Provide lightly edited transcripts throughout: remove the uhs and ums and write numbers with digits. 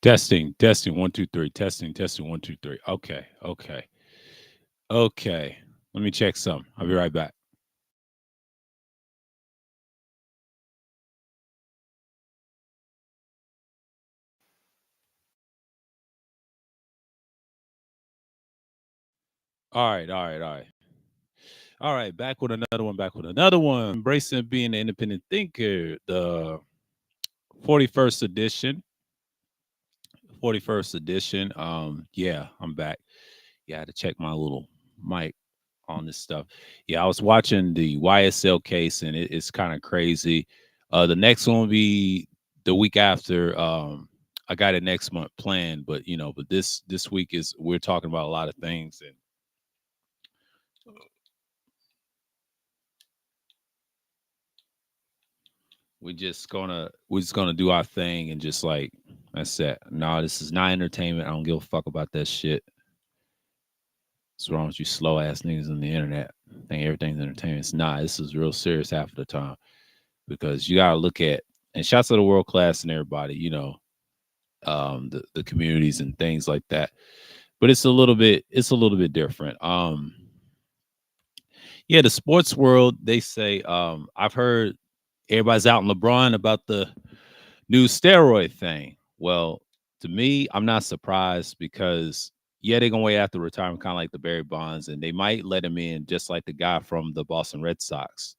Testing, testing, 1, 2, 3. Testing, testing, 1, 2, 3. Okay, okay, okay. Let me check some. I'll be right back. All right, all right, all right. All right, back with another one, back with another one. Embracing being an independent thinker, the 41st edition. 41st edition. Yeah, I'm back. Yeah, I had to check my little mic on this stuff. Yeah, I was watching the YSL case and it's kind of crazy. The next one will be the week after. I got it next month planned, but but this week is we're talking about a lot of things and we're just gonna do our thing and just like I said, no, this is not entertainment. I don't give a fuck about that shit. What's wrong with you slow ass niggas on the internet? Think everything's entertainment. It's not. This is real serious half of the time because you gotta look at and shots of the world class and everybody, the communities and things like that. But it's a little bit different. Yeah, the sports world, they say, I've heard everybody's out in LeBron about the new steroid thing. Well, to me, I'm not surprised because yeah, they're gonna wait after retirement, kind of like the Barry Bonds, and they might let him in just like the guy from the Boston Red Sox.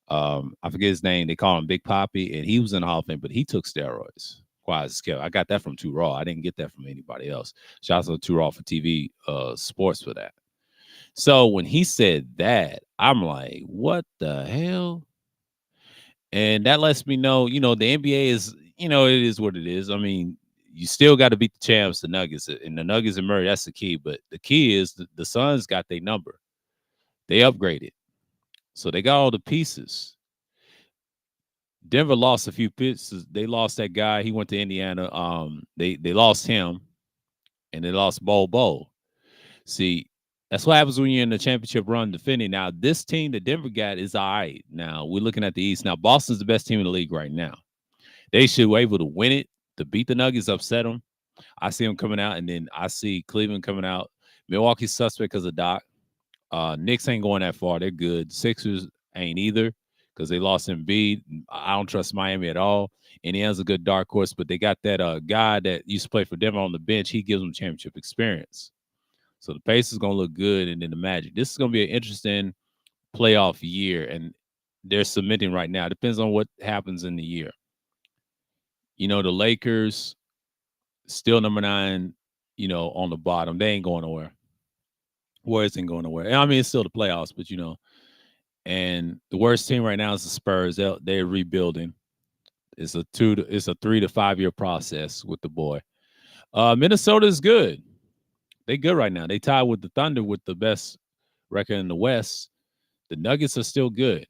I forget his name. They call him Big Poppy, and he was in the Hall of Fame, but he took steroids. Quiet as kept. I got that from Too Raw. I didn't get that from anybody else. Shout out to Too Raw for TV sports for that. So when he said that, I'm like, what the hell? And that lets me know, the NBA is, it is what it is. I mean, you still got to beat the champs, the Nuggets, and the Nuggets and Murray. That's the key. But the key is the Suns got their number. They upgraded, so they got all the pieces. Denver lost a few pieces. They lost that guy. He went to Indiana. They lost him, and they lost Bo. See, that's what happens when you're in the championship run defending. Now, this team that Denver got is all right. Now we're looking at the East. Now, Boston's the best team in the league right now. They should be able to win it, to beat the Nuggets, upset them. I see them coming out, and then I see Cleveland coming out. Milwaukee's suspect because of Doc. Knicks ain't going that far. They're good. Sixers ain't either because they lost Embiid. I don't trust Miami at all. Indiana's a good dark horse, but they got that guy that used to play for Denver on the bench. He gives them championship experience. So the pace is going to look good, and then the Magic. This is going to be an interesting playoff year, and they're submitting right now. It depends on what happens in the year. The Lakers still number 9, on the bottom. They ain't going nowhere. Warriors ain't going nowhere. I mean, it's still the playoffs, but and the worst team right now is the Spurs. They're rebuilding. It's a 3 to 5 year process with the boy. Minnesota is good. They good right now. They tied with the Thunder with the best record in the West. The Nuggets are still good.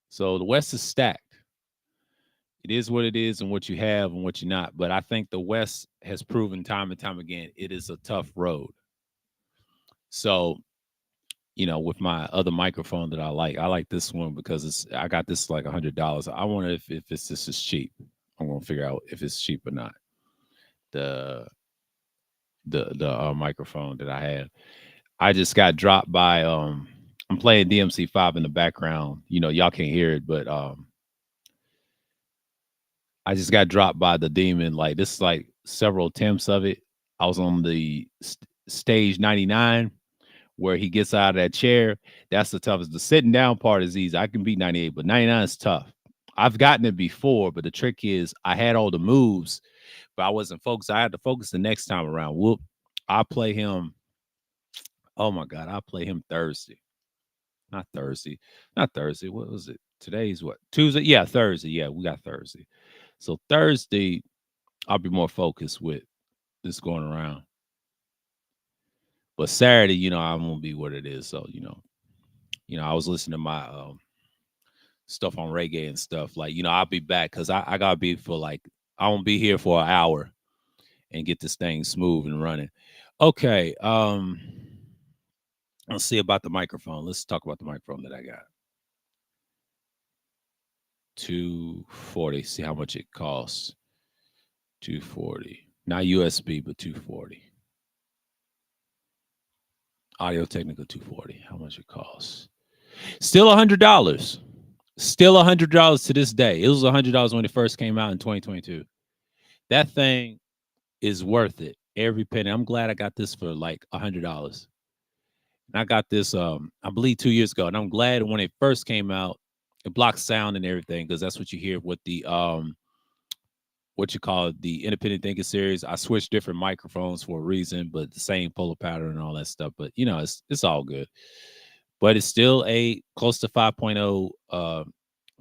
So the West is stacked. It is what it is and what you have and what you're not. But I think the West has proven time and time again it is a tough road. So, with my other microphone that I like this one because I got this like $100. I wonder if this is cheap. I'm gonna figure out if it's cheap or not. The the microphone that I have. I just got dropped by I'm playing DMC5 in the background. Y'all can't hear it, but I just got dropped by the demon. Like this is like several attempts of it. I was on the stage 99 where he gets out of that chair. That's the toughest. The sitting down part is easy. I can beat 98, but 99 is tough. I've gotten it before, but the trick is I had all the moves, but I wasn't focused. I had to focus the next time around. I'll play him. Oh my God, I'll play him Thursday. Not Thursday. Not Thursday. What was it? Today's what? Tuesday? Yeah, Thursday. Yeah, we got Thursday. So Thursday, I'll be more focused with this going around. But Saturday, I won't be what it is. So, I was listening to my stuff on reggae and stuff. Like, I'll be back because I gotta be for like I won't be here for an hour and get this thing smooth and running. Okay. Let's see about the microphone. Let's talk about the microphone that I got. 240. See how much it costs. 240. Not USB, but 240. Audio Technica 240. How much it costs? Still $100. Still $100 to this day. It was $100 when it first came out in 2022. That thing is worth it. Every penny. I'm glad I got this for like $100. And I got this, I believe 2 years ago. And I'm glad when it first came out, it blocks sound and everything because that's what you hear with the what you call it, the independent thinking series. I switched different microphones for a reason, but the same polar pattern and all that stuff. But you know, it's all good. But it's still a close to 5.0,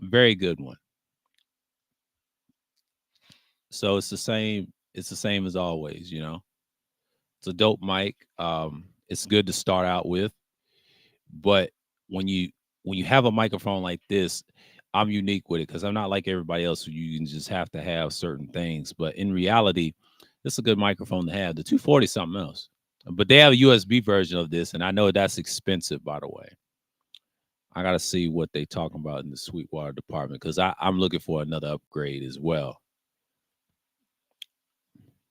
very good one. So it's the same as always, you know. It's a dope mic. It's good to start out with, but when you when you have a microphone like this, I'm unique with it because I'm not like everybody else who you can just have to have certain things. But in reality, this is a good microphone to have. The 240 is something else. But they have a USB version of this, and I know that's expensive, by the way. I gotta see what they talking about in the Sweetwater department because I'm looking for another upgrade as well.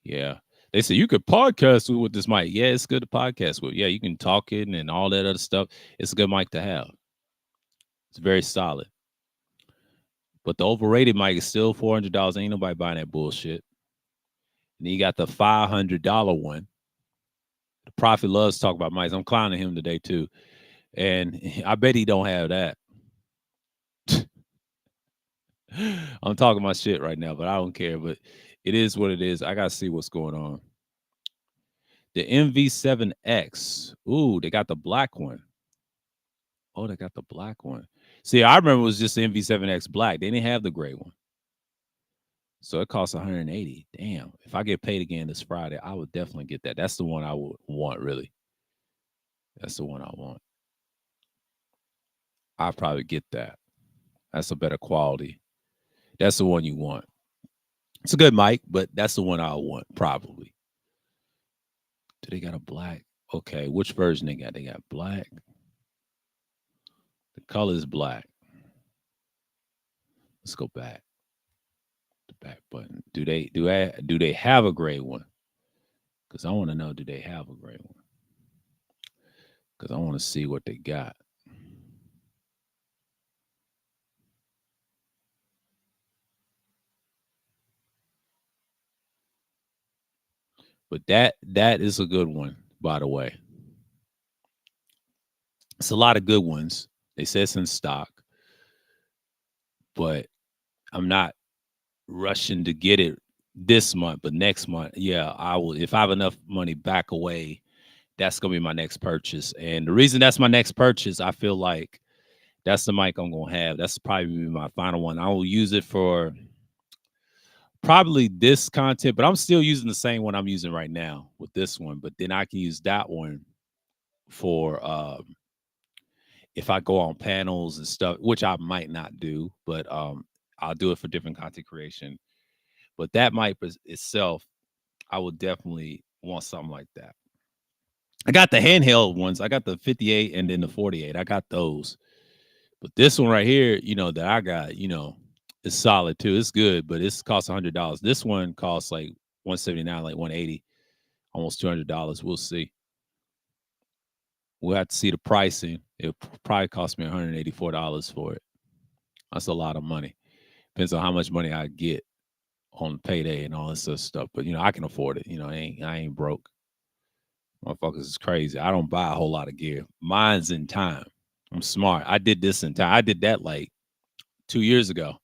Yeah. They say you could podcast with this mic. Yeah, it's good to podcast with. Yeah, you can talk it and all that other stuff. It's a good mic to have. It's very solid. But the overrated mic is still $400. Ain't nobody buying that bullshit. And then you got the $500 one. The Prophet loves to talk about mics. I'm clowning him today too, and I bet he don't have that. I'm talking my shit right now, but I don't care. But it is what it is. I gotta see what's going on. The MV7X. Ooh, they got the black one. Oh, they got the black one. See, I remember it was just the MV7X black. They didn't have the gray one. So it costs 180. Damn. If I get paid again this Friday, I would definitely get that. That's the one I would want, really. That's the one I want. I'll probably get that. That's a better quality. That's the one you want. It's a good mic, but that's the one I want, probably. Do they got a black? Okay, which version they got? They got black. The color is black. Let's go back. The back button. Do they have a gray one? Because I want to know, do they have a gray one? Because I want to see what they got. But that is a good one, by the way. It's a lot of good ones. They say it's in stock, but I'm not rushing to get it this month. But next month, yeah, I will. If I have enough money back away, that's gonna be my next purchase. And the reason that's my next purchase, I feel like that's the mic I'm gonna have. That's probably my final one. I will use it for probably this content, but I'm still using the same one I'm using right now with this one. But then I can use that one for if I go on panels and stuff, which I might not do, but I'll do it for different content creation. But that mic itself, I would definitely want something like that. I got the handheld ones. I got the 58 and then the 48. I got those. But this one right here, you know, that I got, you know, is solid too. It's good, but it's costs $100. This one costs like 179, like 180, almost $200. We'll see. We'll have to see the pricing. It'll probably cost me $184 for it. That's a lot of money. Depends on how much money I get on payday and all this other stuff. But you know, I can afford it. You know, I ain't broke. Motherfuckers is crazy. I don't buy a whole lot of gear. Mine's in time. I'm smart. I did this in time. I did that like 2 years ago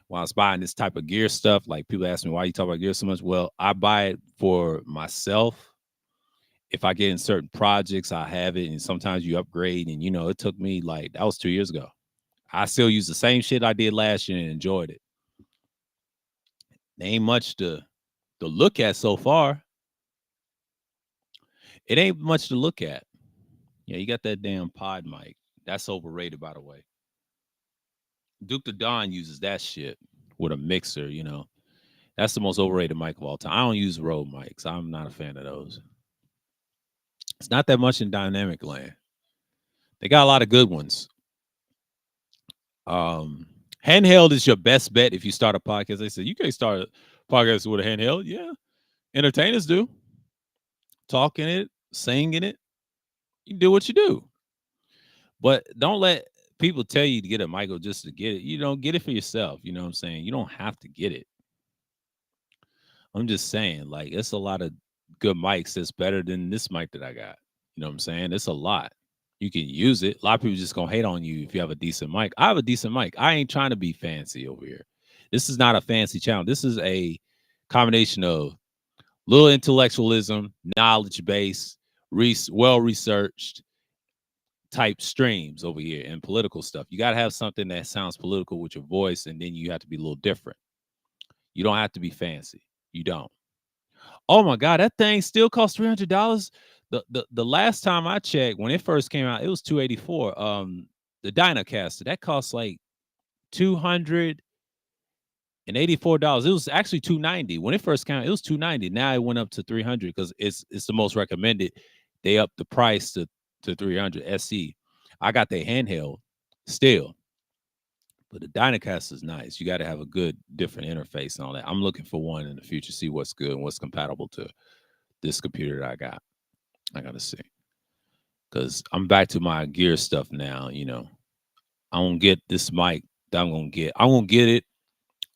when I was buying this type of gear stuff. Like people ask me, why you talk about gear so much? Well, I buy it for myself. If I get in certain projects, I have it. And sometimes you upgrade. And, you know, it took me like, that was 2 years ago. I still use the same shit I did last year and enjoyed it. There ain't much to look at so far. It ain't much to look at. Yeah, you got that damn pod mic. That's overrated, by the way. Duke the Don uses that shit with a mixer, you know. That's the most overrated mic of all time. I don't use Rode mics. I'm not a fan of those. It's not that much in dynamic land. They got a lot of good ones. Um, Handheld is your best bet if you start a podcast. They said you can't start a Podcasts with a handheld, yeah. Entertainers do. Talking it, singing it. You do what you do. But don't let people tell you to get a Michael just to get it. You know, get it for yourself. You know what I'm saying? You don't have to get it. I'm just saying, like, it's a lot of good mics that's better than this mic that I got. You know what I'm saying? It's a lot. You can use it. A lot of people just gonna hate on you if you have a decent mic. I have a decent mic. I ain't trying to be fancy over here. This is not a fancy channel. This is a combination of little intellectualism, knowledge base, well researched type streams over here and political stuff. You got to have something that sounds political with your voice, and then you have to be a little different. You don't have to be fancy. You don't. Oh my God, that thing still costs $300. The last time I checked, when it first came out, it was 284. The Dynacaster that costs like $284. It was actually 290 when it first came out. It was 290. Now it went up to 300 because it's the most recommended. They upped the price to 300 SE. I got the handheld still, but the Dynacaster is nice. You got to have a good different interface and all that. I'm looking for one in the future, see what's good and what's compatible to this computer that I got. I gotta see because I'm back to my gear stuff now. You know, I won't get this mic that I'm gonna get. I'm gonna get it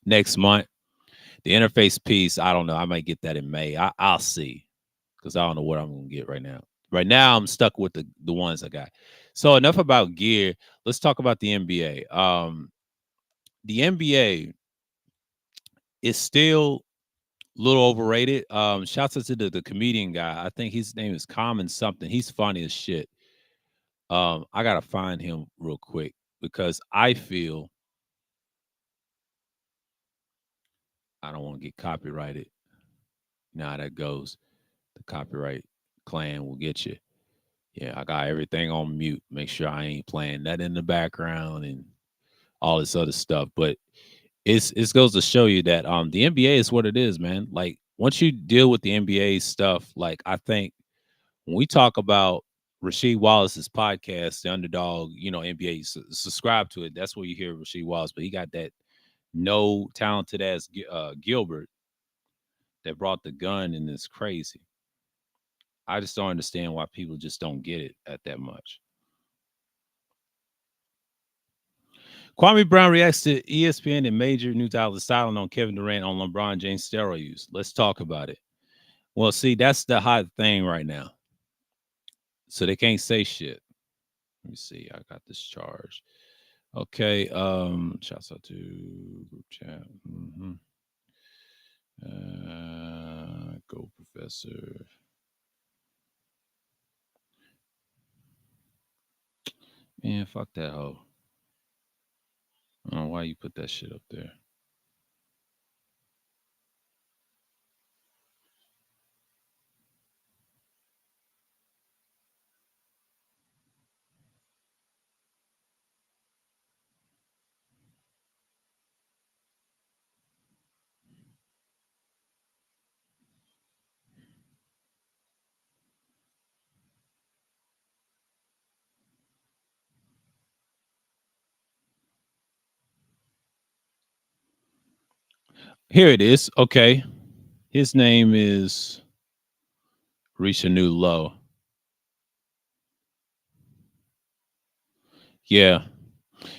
next month. The interface piece, I don't know. I might get that in May. I'll see because I don't know what I'm gonna get right now. Right now, I'm stuck with the ones I got. So enough about gear. Let's talk about the NBA. The NBA is still a little overrated. Shouts out to the comedian guy. I think his name is Common something. He's funny as shit. I gotta find him real quick because I feel I don't want to get copyrighted. You know how that goes. The copyright clan will get you. Yeah, I got everything on mute. Make sure I ain't playing that in the background and all this other stuff. But it goes to show you that the NBA is what it is, man. Like once you deal with the NBA stuff, like I think when we talk about Rasheed Wallace's podcast, the Underdog, you know, NBA, subscribe to it. That's where you hear Rasheed Wallace, but he got that no talented ass Gilbert that brought the gun, and it's crazy. I just don't understand why people just don't get it at that much. Kwame Brown reacts to ESPN and major news outlets silent on Kevin Durant on LeBron James steroid use. Let's talk about it. Well, see, that's the hot thing right now. So they can't say shit. Let me see. I got this charge. Okay. Shouts out to group chat. Go Professor. Man, fuck that hoe. I don't know why you put that shit up there. Here it is. Okay. His name is Reach a New Low. Yeah.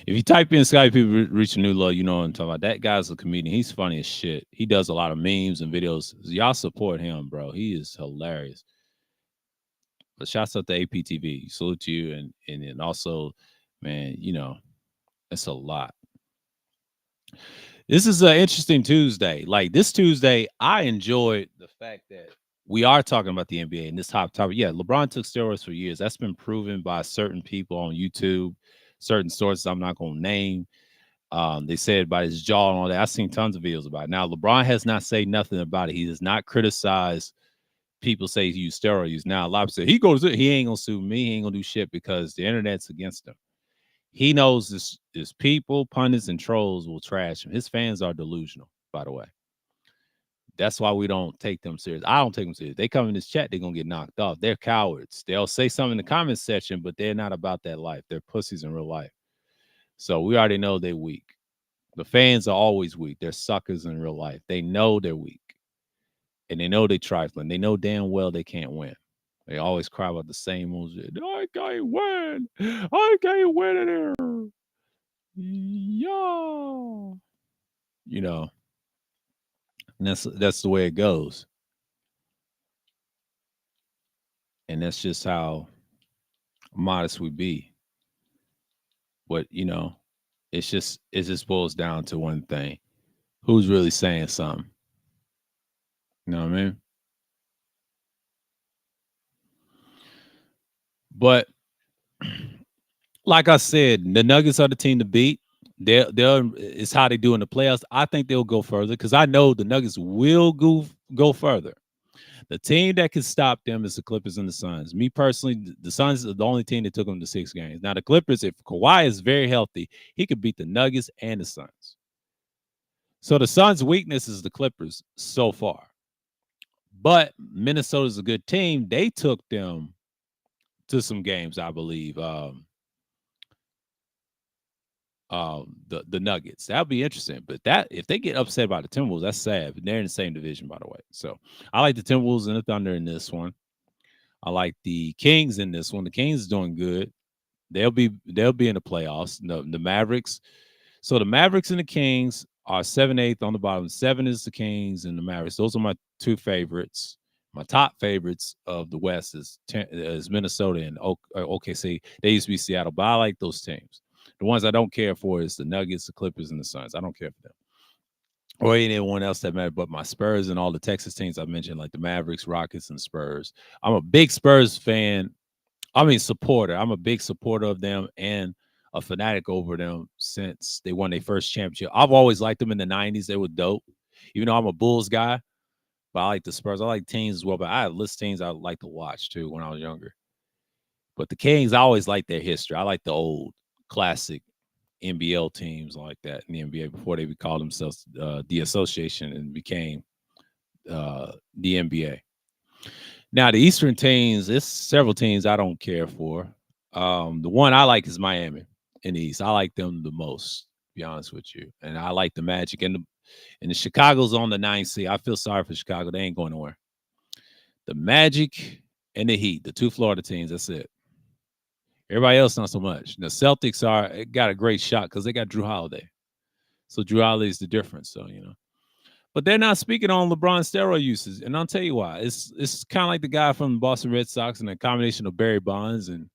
If you type in Scotty people reach a new low, you know what I'm talking about. That guy's a comedian. He's funny as shit. He does a lot of memes and videos. Y'all support him, bro. He is hilarious. But shouts out to APTV. Salute to you. And also, man, you know, it's a lot. This is an interesting Tuesday. Like this Tuesday, I enjoyed the fact that we are talking about the NBA and this top topic. Yeah, LeBron took steroids for years. That's been proven by certain people on YouTube, certain sources I'm not going to name. They said about his jaw and all that. I've seen tons of videos about it. Now, LeBron has not said nothing about it. He does not criticize people say he used steroids. Now, a lot of people say he ain't gonna sue me, he ain't gonna do shit because the internet's against him. He knows this people, pundits, and trolls will trash him. His fans are delusional, by the way. That's why we don't take them serious. I don't take them serious. They come in this chat, they're gonna get knocked off. They're cowards. They'll say something in the comment section, but they're not about that life. They're pussies in real life. So we already know they're weak. The fans are always weak. They're suckers in real life. They know they're weak, and they know they're trifling. They know damn well they can't win. They always cry about the same old shit. I can't win. I can't win in here. Yeah. You know, and that's the way it goes. And that's just how modest we be. But it just boils down to one thing: who's really saying something. You know what I mean? But like I said, the Nuggets are the team to beat. They'll it's how they do in the playoffs. I think they'll go further because I know the Nuggets will go further. The team that can stop them is the Clippers and the Suns. Me personally, the Suns are the only team that took them to 6 games. Now the Clippers, if Kawhi is very healthy, he could beat the Nuggets and the Suns. So the Suns' weakness is the Clippers so far. But Minnesota's a good team. They took them to some games, I believe. The Nuggets. That'll be interesting. But that if they get upset by the Timberwolves, that's sad. But they're in the same division, by the way. So I like the Timberwolves and the Thunder in this one. I like the Kings in this one. The Kings is doing good. They'll be in the playoffs. The Mavericks. So the Mavericks and the Kings are 7 8 on the bottom. 7 is the Kings and the Mavericks. Those are my two favorites. My top favorites of the West is Minnesota and OKC. They used to be Seattle, but I like those teams. The ones I don't care for is the Nuggets, the Clippers, and the Suns. I don't care for them or anyone else that matter. But my Spurs and all the Texas teams I mentioned, like the Mavericks, Rockets, and Spurs. I'm a big Spurs fan. I mean, supporter. I'm a big supporter of them and a fanatic over them since they won their first championship. I've always liked them in the '90s. They were dope. Even though I'm a Bulls guy, but I like the Spurs. I like teams as well, but I list teams I like to watch too when I was younger. But the Kings, I always liked their history. I like the old classic NBL teams like that in the NBA before they would call themselves the association and became the NBA. Now the Eastern teams, there's several teams I don't care for. The one I like is Miami in the East. I like them the most, to be honest with you. And I like the Magic and the Chicago's on the 9th seed. I feel sorry for Chicago. They ain't going nowhere. The Magic and the Heat, the two Florida teams, that's it. Everybody else not so much. The Celtics got a great shot because they got Drew Holiday. So Drew Holiday is the difference. So. But they're not speaking on LeBron steroid uses, and I'll tell you why. It's kind of like the guy from the Boston Red Sox and a combination of Barry Bonds, and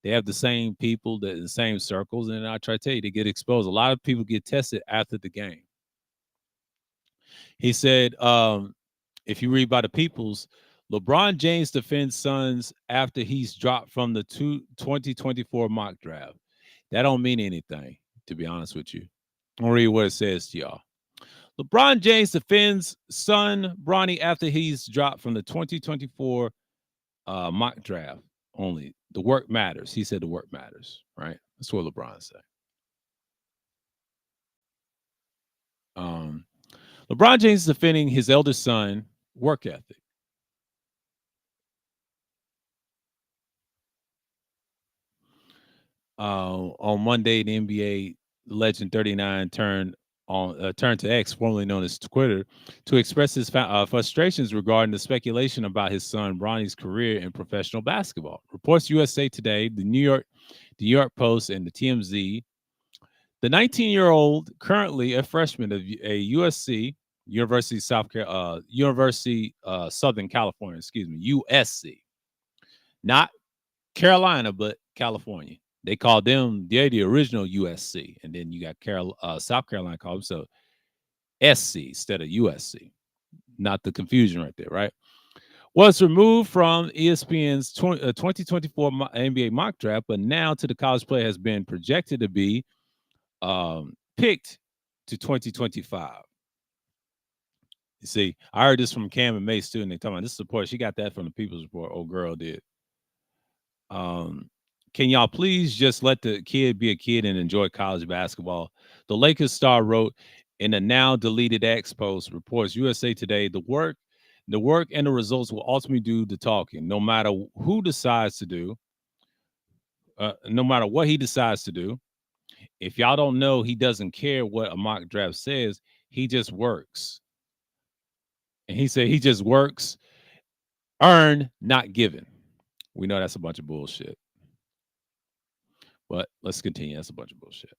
they have the same people, the same circles, and I try to tell you, they get exposed. A lot of people get tested after the game. He said, if you read by the Peoples, LeBron James defends Suns after he's dropped from the 2024 mock draft. That don't mean anything, to be honest with you. I'll read what it says to y'all. LeBron James defends son Bronny after he's dropped from the 2024 mock draft. Only the work matters. He said the work matters, right? That's what LeBron said. Um, LeBron James is defending his eldest son work ethic. On Monday, the NBA legend 39 turned to X, formerly known as Twitter, to express his frustrations regarding the speculation about his son Bronny's career in professional basketball. Reports USA Today, the New York Post, and the TMZ. The 19-year-old, currently a freshman of a USC, University Southern California, USC, not Carolina, but California. They called them the original USC, and then you got South Carolina called themselves SC instead of USC. Not the confusion right there, right? Was removed from ESPN's 2024 NBA mock draft, but now to the college player has been projected to be picked to 2025. You see, I heard this from Cam and Mace too, and they talking about this support. She got that from the People's Report. Old girl did. Can y'all please just let the kid be a kid and enjoy college basketball? The Lakers star wrote in a now deleted X post, reports USA Today, the work and the results will ultimately do the talking, no matter who decides to do, no matter what he decides to do. If y'all don't know, he doesn't care what a mock draft says. He just works. And he said he just works, earn, not given. We know that's a bunch of bullshit. But let's continue. That's a bunch of bullshit.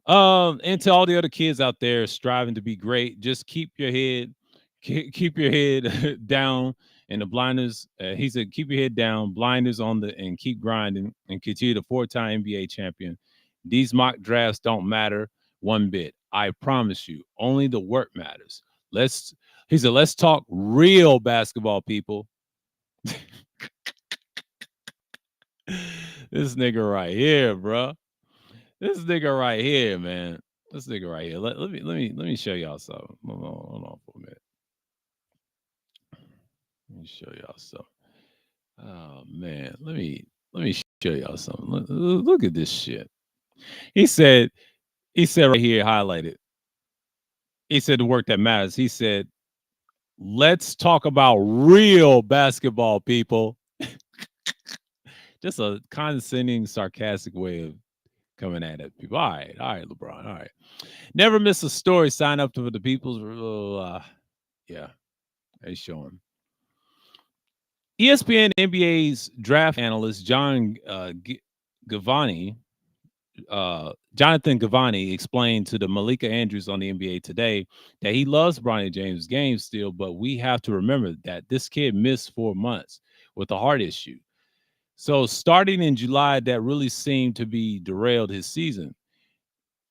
And to all the other kids out there striving to be great, just keep your head down, and the blinders. He said, keep your head down, blinders on the, and keep grinding, and continue the four-time NBA champion. These mock drafts don't matter one bit. I promise you, only the work matters. Let's. He said, let's talk real basketball, people. This nigga right here, bro. This nigga right here, man. This nigga right here. Let me show y'all something. Hold on for a minute. Let me show y'all something. Oh man, let me show y'all something. Look at this shit. He said he said right here, highlighted. He said the work that matters. He said, let's talk about real basketball, people. Just a condescending, sarcastic way of coming at it. People. All right, LeBron. All right. Never miss a story. Sign up to the people's. Yeah, they show him. ESPN NBA's draft analyst Gavani, Jonathan Gavani explained to the Malika Andrews on the NBA Today that he loves Bronny James' game still, but we have to remember that this kid missed 4 months with a heart issue. So starting in July, that really seemed to be derailed his season.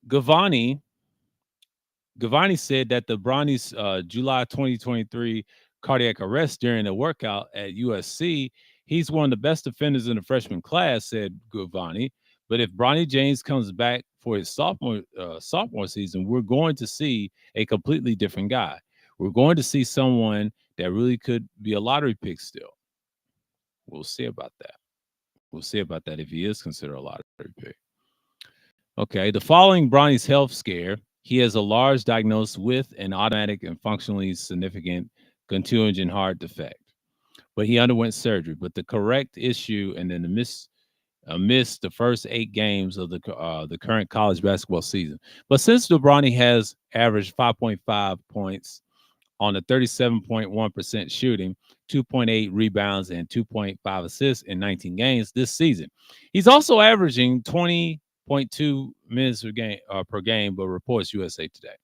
Gavani Gavani said that the Bronny's July 2023 cardiac arrest during a workout at USC, he's one of the best defenders in the freshman class, said Gavani. But if Bronny James comes back for his sophomore season, we're going to see a completely different guy. We're going to see someone that really could be a lottery pick still. We'll see about that. We'll see about that if he is considered a lottery pick. Okay, the following Bronny's health scare, he has a large diagnosis with an automatic and functionally significant contusion heart defect, but he underwent surgery. But the correct issue, and then missed the first 8 games of the current college basketball season. But since Bronny has averaged 5.5 points on a 37.1% shooting, 2.8 rebounds, and 2.5 assists in 19 games this season. He's also averaging 20.2 minutes per game, but reports USA Today.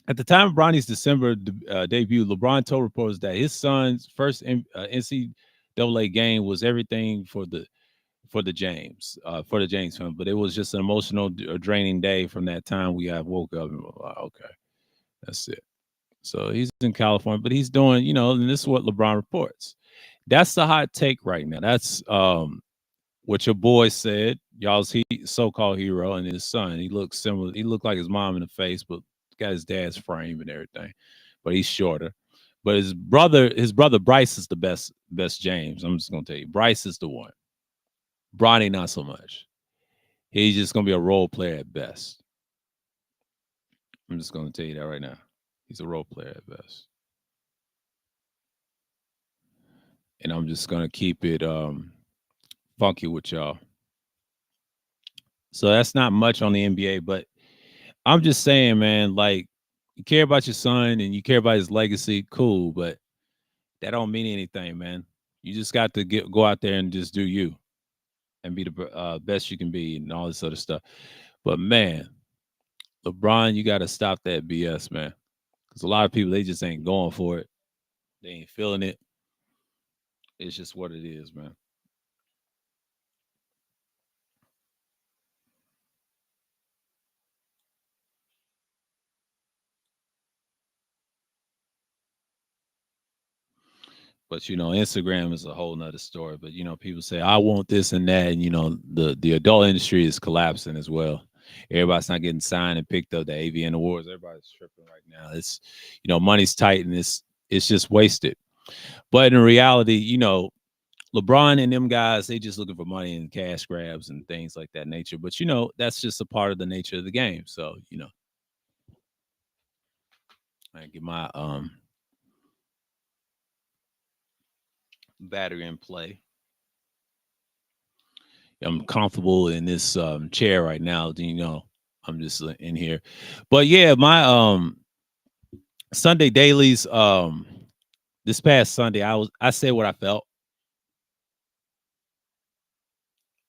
At the time of Bronny's December debut, LeBron told reporters that his son's first NCAA game was everything for the James film, but it was just an emotional, draining day. From that time, we have woke up and okay, that's it. So he's in California, but he's doing, and this is what LeBron reports. That's the hot take right now. That's what your boy said. Y'all's so-called hero and his son. He looks similar. He looked like his mom in the face, but got his dad's frame and everything. But he's shorter. But his brother Bryce is the best James. I'm just gonna tell you, Bryce is the one. Bronny not so much. He's just gonna be a role player at best. I'm just gonna tell you that right now. He's a role player at best. And I'm just gonna keep it funky with y'all. So that's not much on the NBA, but I'm just saying, man, like you care about your son and you care about his legacy, cool, but that don't mean anything, man. You just got to go out there and just do you and be the best you can be and all this other stuff. But man, LeBron, you got to stop that BS, man. Because a lot of people, they just ain't going for it. They ain't feeling it. It's just what it is, man. But Instagram is a whole nother story. But people say I want this and that, and the adult industry is collapsing as well. Everybody's not getting signed and picked up. The AVN awards, everybody's tripping right now. It's money's tight and it's just wasted. But in reality, LeBron and them guys, they just looking for money and cash grabs and things like that nature. But that's just a part of the nature of the game. So I get my battery in play. I'm comfortable in this chair right now. I'm just in here. But yeah, my Sunday dailies. This past Sunday, I said what I felt.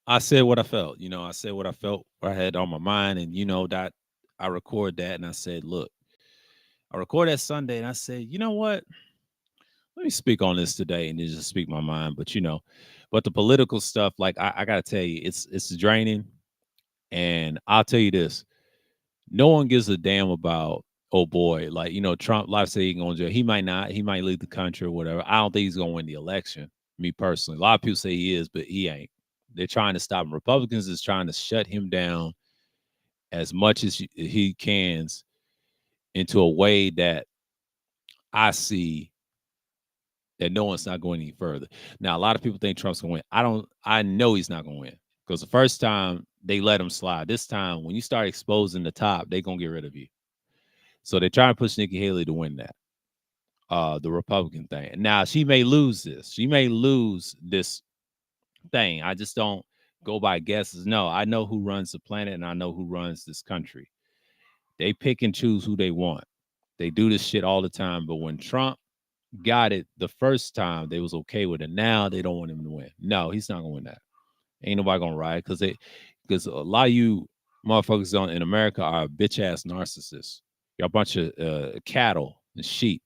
I said what I felt. I said what I felt. What I had on my mind, and that I record that, and I said, look, I record that Sunday, and I said, you know what? Let me speak on this today, and just speak my mind. But the political stuff, like I gotta tell you, it's draining. And I'll tell you this: no one gives a damn about, oh boy, like Trump. Life say he going to jail. He might not. He might leave the country or whatever. I don't think he's going to win the election. Me personally, a lot of people say he is, but he ain't. They're trying to stop him. Republicans is trying to shut him down as much as he can into a way that I see that no one's not going any further. Now, a lot of people think Trump's going to win. I don't. I know he's not going to win because the first time they let him slide. This time, when you start exposing the top, they're going to get rid of you. So they're trying to push Nikki Haley to win that, the Republican thing. Now she may lose this. She may lose this thing. I just don't go by guesses. No, I know who runs the planet and I know who runs this country. They pick and choose who they want. They do this shit all the time. But when Trump got it the first time, they was okay with it. Now they don't want him to win. No, he's not gonna win that. Ain't nobody gonna ride because a lot of you motherfuckers in America are bitch ass narcissists. Y'all a bunch of cattle and sheep.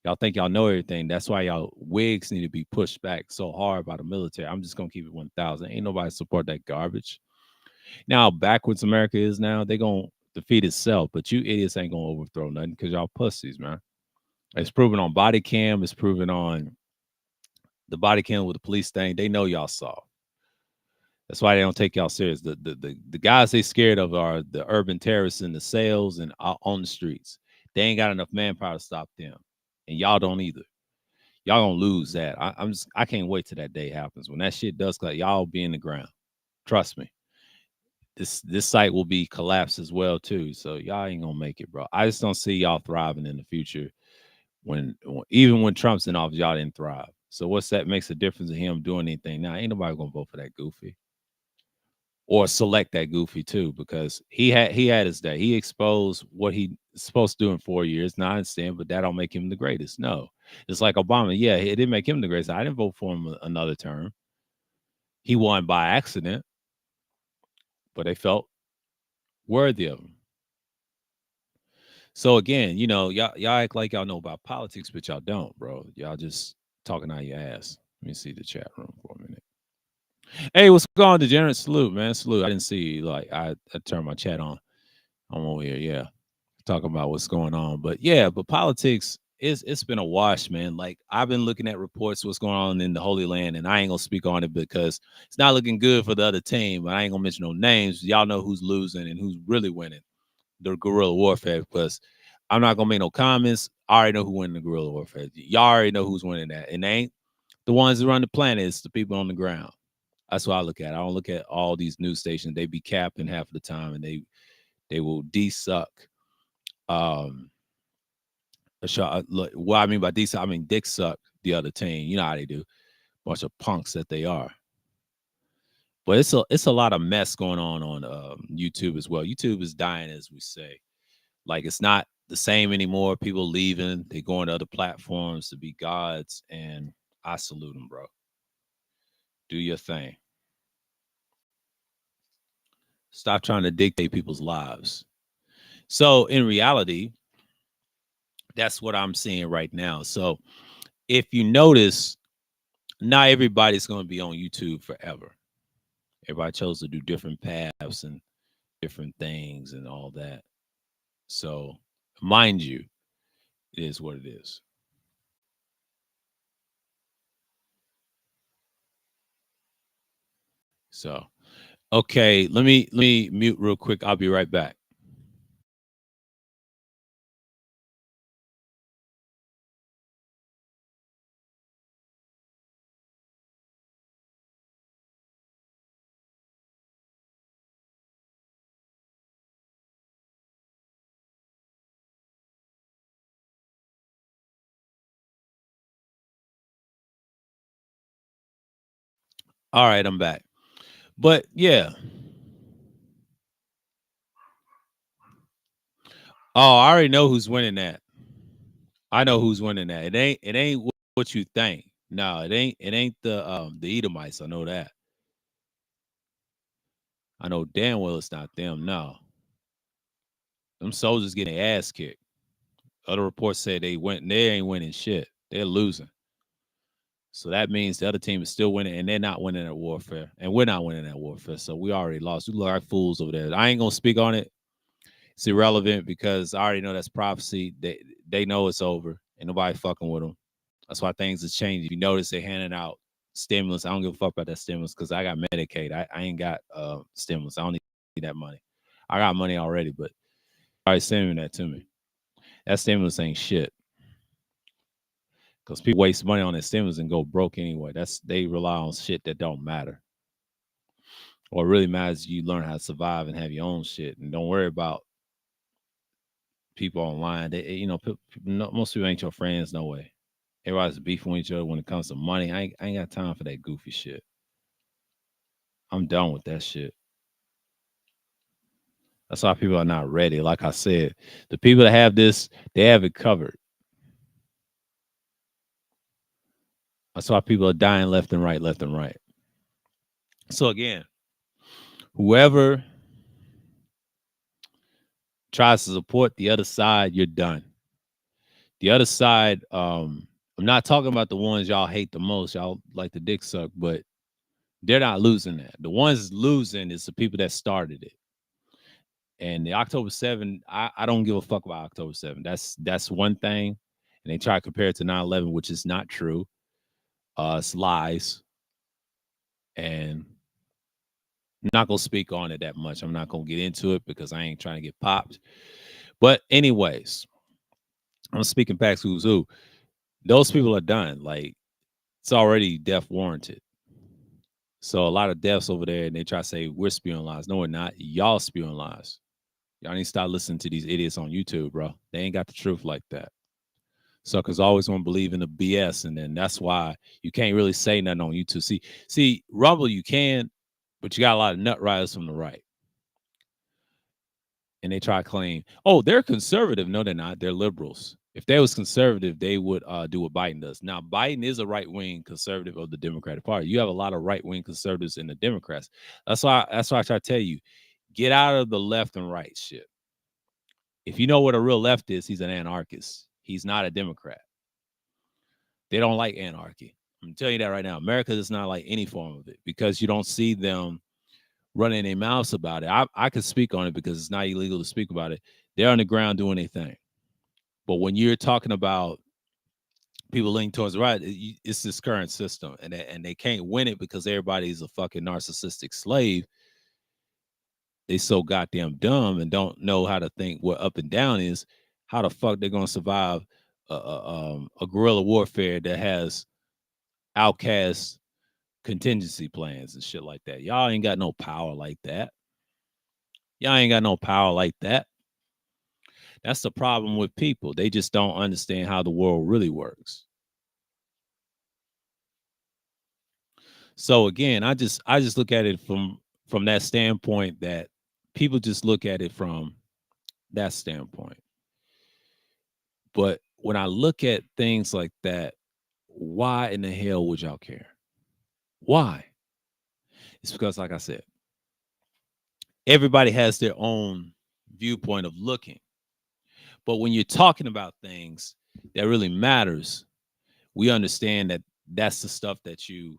Y'all think y'all know everything. That's why y'all wigs need to be pushed back so hard by the military. I'm just gonna keep it 1,000. Ain't nobody support that garbage. Now backwards America is now, they gonna defeat itself. But you idiots ain't gonna overthrow nothing because y'all pussies, man. It's proven on body cam. It's proven on the body cam with the police thing. They know y'all saw. That's why they don't take y'all serious. The guys they scared of are the urban terrorists in the sales and on the streets. They ain't got enough manpower to stop them, and y'all don't either. Y'all gonna lose that. I can't wait till that day happens. When that shit does, like y'all be in the ground. Trust me. This site will be collapsed as well too. So y'all ain't gonna make it, bro. I just don't see y'all thriving in the future. Even when Trump's in office, y'all didn't thrive. So what's that makes a difference in him doing anything now? Ain't nobody gonna vote for that goofy or select that goofy too, because he had his day. He exposed what he's supposed to do in 4 years. Now I understand, but that don't make him the greatest. No, it's like Obama. Yeah, it didn't make him the greatest. I didn't vote for him another term. He won by accident, but they felt worthy of him. So again, y'all act like y'all know about politics, but y'all don't, bro. Y'all just talking out your ass. Let me see the chat room for a minute. Hey, what's going on, Degenerate? Salute, man. Salute. I didn't see you. Like I turned my chat on. I'm over here. Yeah. Talking about what's going on. But yeah, but politics it's been a wash, man. Like I've been looking at reports what's going on in the Holy Land, and I ain't gonna speak on it because it's not looking good for the other team. But I ain't gonna mention no names. Y'all know who's losing and who's really winning the guerrilla warfare because I'm not gonna make no comments. I already know who winning the guerrilla warfare. Y'all already know who's winning that. And they ain't the ones that run the planet, it's the people on the ground. That's what I look at. I don't look at all these news stations. They be capping half of the time and they will de-suck um a shot. Look, what I mean by de-suck, I mean dick suck the other team. You know how they do. Bunch of punks that they are. But it's a lot of mess going on YouTube as well. YouTube is dying, as we say. Like it's not the same anymore. People leaving, they going to other platforms to be gods, and I salute them, bro. Do your thing. Stop trying to dictate people's lives. So in reality, that's what I'm seeing right now. So if you notice, not everybody's going to be on YouTube forever. Everybody chose to do different paths and different things and all that. So mind you, it is what it is. So okay, let me mute real quick. I'll be right back. All right, I'm back. But yeah. Oh, I already know who's winning that. I know who's winning that. It ain't what you think. No, it ain't the Edomites. I know that. I know damn well it's not them. No. Them soldiers getting their ass kicked. Other reports say they ain't winning shit. They're losing. So that means the other team is still winning and they're not winning at warfare. And we're not winning at warfare. So we already lost. We look like fools over there. I ain't gonna speak on it. It's irrelevant because I already know that's prophecy. They know it's over. Ain't nobody fucking with them. That's why things have changed. If you notice they're handing out stimulus. I don't give a fuck about that stimulus because I got Medicaid. I ain't got stimulus. I don't need that money. I got money already, but already sending that to me. That stimulus ain't shit. Because people waste money on their stimulus and go broke anyway. They rely on shit that don't matter. What really matters is you learn how to survive and have your own shit, and don't worry about people online. Most people ain't your friends, no way. Everybody's beefing with each other when it comes to money. I ain't got time for that goofy shit. I'm done with that shit. That's why people are not ready. Like I said, the people that have this, they have it covered. That's why people are dying left and right, left and right. So again, whoever tries to support the other side, you're done. The other side, I'm not talking about the ones y'all hate the most, y'all like the dick suck, but they're not losing that. The ones losing is the people that started it. And the October 7, I don't give a fuck about October 7. That's one thing. And they try to compare it to 9/11, which is not true. It's lies. And I'm not gonna speak on it that much. I'm not gonna get into it because I ain't trying to get popped. But anyways, I'm speaking back to who's who. Those people are done. Like it's already death warranted. So a lot of deaths over there, and they try to say we're spewing lies. No, we're not. Y'all spewing lies. Y'all need to start listening to these idiots on YouTube, bro. They ain't got the truth like that. Suckers always want to believe in the BS, and then that's why you can't really say nothing on YouTube. See, Rumble you can, but you got a lot of nut riders from the right, and they try to claim, oh, they're conservative. No, they're not. They're liberals. If they was conservative, they would do what Biden does. Now, Biden is a right wing conservative of the Democratic Party. You have a lot of right wing conservatives in the Democrats. That's why I try to tell you, get out of the left and right shit. If you know what a real left is, he's an anarchist. He's not a Democrat. They don't like anarchy. I'm telling you that right now. America does not like any form of it because you don't see them running their mouths about it. I could speak on it because it's not illegal to speak about it. They're on the ground doing their thing. But when you're talking about people leaning towards the right, it's this current system, and they can't win it because everybody's a fucking narcissistic slave. They so goddamn dumb and don't know how to think what up and down is. How the fuck they're gonna survive a guerrilla warfare that has outcast contingency plans and shit like that? Y'all ain't got no power like that. Y'all ain't got no power like that. That's the problem with people. They just don't understand how the world really works. So again, I just look at it from that standpoint that people just look at it from that standpoint. But when I look at things like that, why in the hell would y'all care? Why? It's because, like I said, everybody has their own viewpoint of looking. But when you're talking about things that really matters, we understand that that's the stuff that you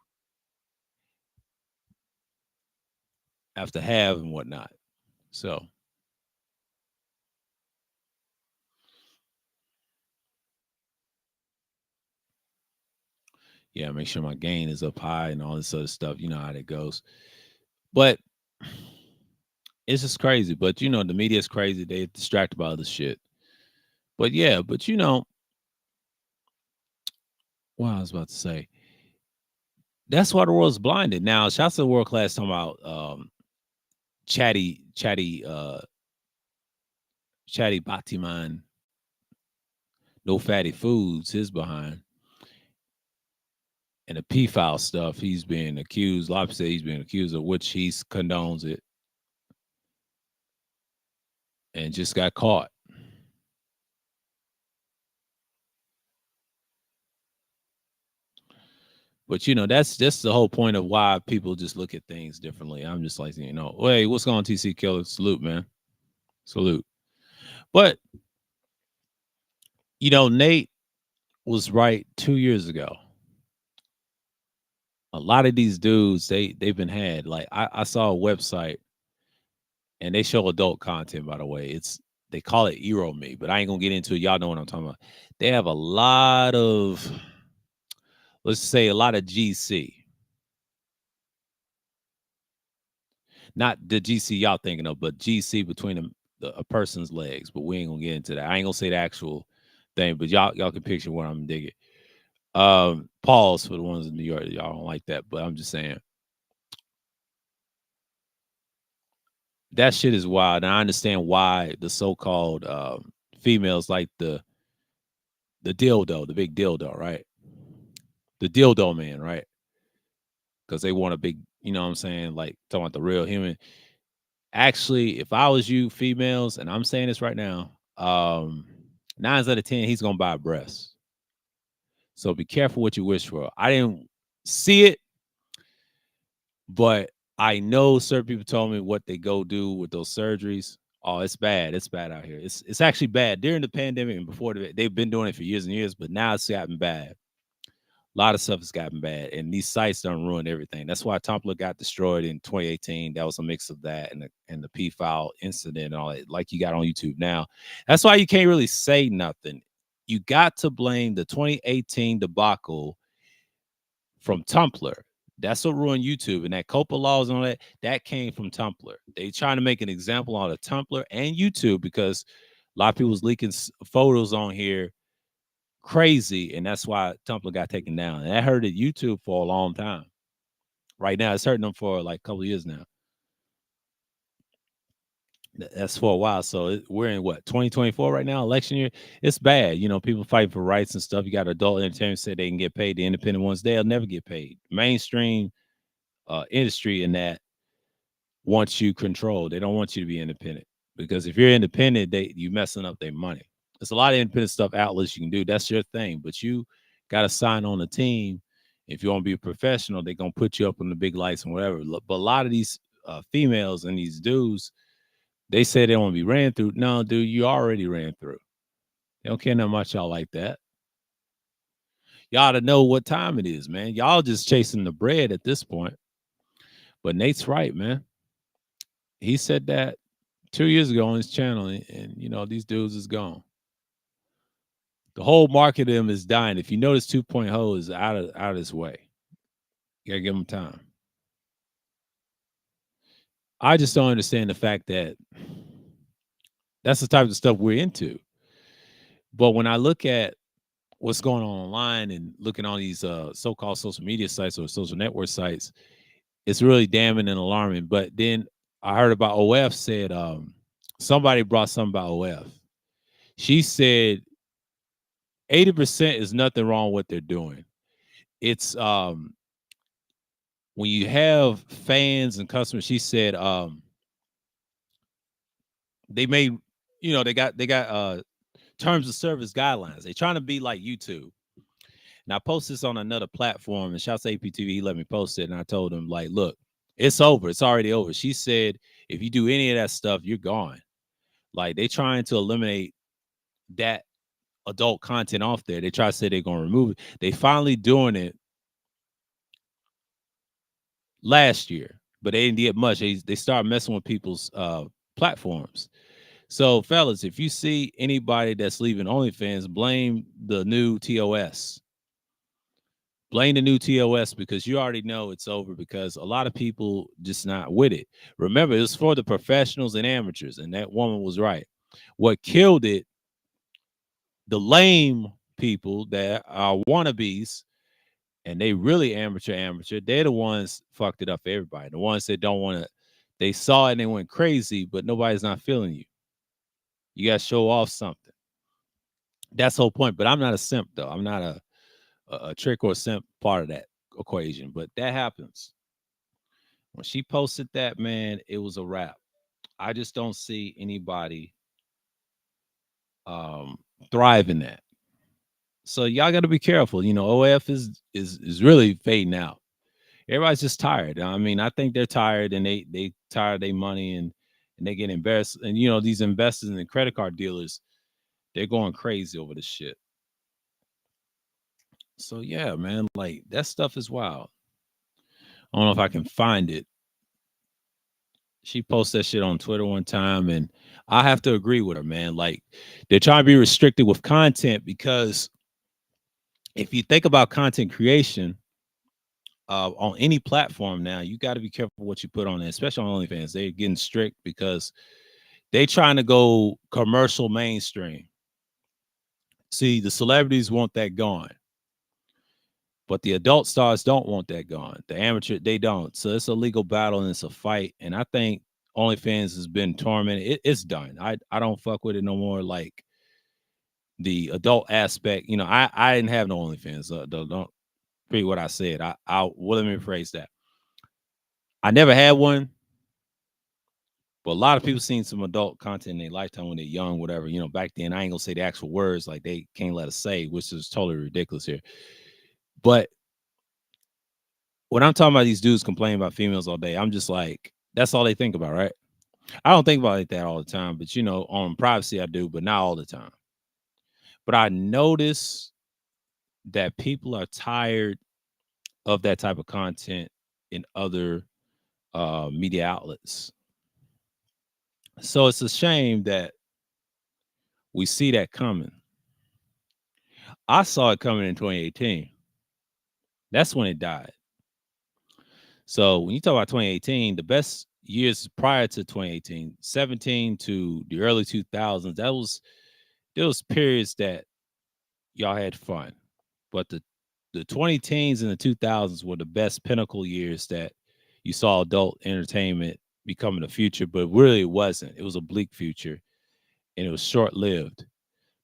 have to have and whatnot. So yeah, make sure my gain is up high and all this other stuff. You know how that goes. But it's just crazy. But the media is crazy. They distract about other shit. But yeah, but what I was about to say. That's why the world's blinded. Now, shouts to the world class talking about chatty Batiman, no fatty foods, his behind. And the P file stuff, he's been accused. A lot of people say he's been accused of, which he's condones it and just got caught. But that's just the whole point of why people just look at things differently. I'm just like, hey, what's going on, TC Killer? Salute, man. Salute. But Nate was right 2 years ago. A lot of these dudes, they've been had. Like I saw a website and they show adult content, by the way. They call it Euro Me, but I ain't gonna get into it. Y'all know what I'm talking about. They have a lot of, let's say, a lot of GC. Not the GC y'all thinking of, but GC between a person's legs. But we ain't gonna get into that. I ain't gonna say the actual thing, but y'all can picture what I'm digging. Pause for the ones in New York. Y'all don't like that, but I'm just saying that shit is wild. And I understand why the so-called females like the dildo, the big dildo, right? The dildo man, right? Because they want a big, you know what I'm saying? Like talking about the real human. Actually, if I was you, females, and I'm saying this right now, 9 out of 10, he's gonna buy a breast. So be careful what you wish for. I didn't see it, but I know certain people told me what they go do with those surgeries. Oh, it's bad. It's bad out here. It's actually bad during the pandemic and before they've been doing it for years and years, but now it's gotten bad. A lot of stuff has gotten bad, and these sites don't ruin everything. That's why Tumblr got destroyed in 2018. That was a mix of that and the P file incident and all that, like you got on YouTube now. That's why you can't really say nothing. You got to blame the 2018 debacle from Tumblr. That's what ruined YouTube, and that COPA laws and all that. That came from Tumblr. They trying to make an example out of Tumblr and YouTube because a lot of people was leaking photos on here crazy, and that's why Tumblr got taken down. And that hurted YouTube for a long time. Right now, it's hurting them for like a couple of years now. That's for a while. So we're in what 2024 right now, election year. It's bad. People fighting for rights and stuff. You got adult entertainment say they can get paid. The independent ones, they'll never get paid. Mainstream industry in that wants you controlled. They don't want you to be independent because if you're independent, you messing up their money. There's a lot of independent stuff outlets you can do. That's your thing, but you got to sign on the team. If you want to be a professional, they're gonna put you up on the big lights and whatever. But a lot of these females and these dudes, they say they want to be ran through. No, dude, you already ran through. They don't care that much y'all like that. Y'all to know what time it is, man. Y'all just chasing the bread at this point. But Nate's right, man. He said that 2 years ago on his channel, and these dudes is gone. The whole market of them is dying. If you notice, 2.0 is out of his way. You gotta give him time. I just don't understand the fact that that's the type of stuff we're into. But when I look at what's going on online and looking on these so-called social media sites or social network sites, it's really damning and alarming. But then I heard about OF said somebody brought something about OF. She said 80% is nothing wrong with what they're doing. It's when you have fans and customers, she said they made, they got terms of service guidelines. They're trying to be like YouTube. And I post this on another platform, and shouts to APTV, he let me post it, and I told him, like, look, it's over. It's already over. She said, if you do any of that stuff, you're gone. Like, they trying to eliminate that adult content off there. They try to say they're going to remove it. They finally doing it last year, but they didn't get much. They start messing with people's platforms. So, fellas, if you see anybody that's leaving OnlyFans, blame the new TOS. Blame the new TOS because you already know it's over because a lot of people just not with it. Remember, it's for the professionals and amateurs, and that woman was right. What killed it, the lame people that are wannabes, and they really amateur, they're the ones fucked it up for everybody. The ones that don't want to, they saw it and they went crazy, but nobody's not feeling you. You got to show off something. That's the whole point. But I'm not a simp, though. I'm not a trick or simp part of that. equation, but that happens. When she posted that, man, it was a wrap. I just don't see anybody um thrive in that. So y'all got to be careful. OAF is really fading out. Everybody's just tired. I mean, I think they're tired and they tired of their money and they get embarrassed. And these investors and credit card dealers, they're going crazy over this shit. So yeah, man, like that stuff is wild. I don't know if I can find it. She posted that shit on Twitter one time, and I have to agree with her, man. Like they're trying to be restricted with content because if you think about content creation on any platform now, you got to be careful what you put on it, especially on OnlyFans. They're getting strict because they trying to go commercial mainstream. See, the celebrities want that gone, but the adult stars don't want that gone. The amateur, they don't. So it's a legal battle and it's a fight. And I think OnlyFans has been tormented. It's done. I don't fuck with it no more. Like the adult aspect, I didn't have no OnlyFans. Don't repeat what I said. Well, let me rephrase that. I never had one, but a lot of people seen some adult content in their lifetime when they're young, whatever. Back then, I ain't gonna say the actual words like they can't let us say, which is totally ridiculous here. But when I'm talking about these dudes complaining about females all day, I'm just like, that's all they think about, right? I don't think about it like that all the time, but on privacy I do, but not all the time. But I notice that people are tired of that type of content in other media outlets. So it's a shame that we see that coming. I saw it coming in 2018. That's when it died. So when you talk about 2018, the best years prior to 2018, 17 to the early 2000s, there was periods that y'all had fun. But the 20 teens and the 2000s were the best pinnacle years that you saw adult entertainment becoming the future, but really it wasn't. It was a bleak future and it was short-lived.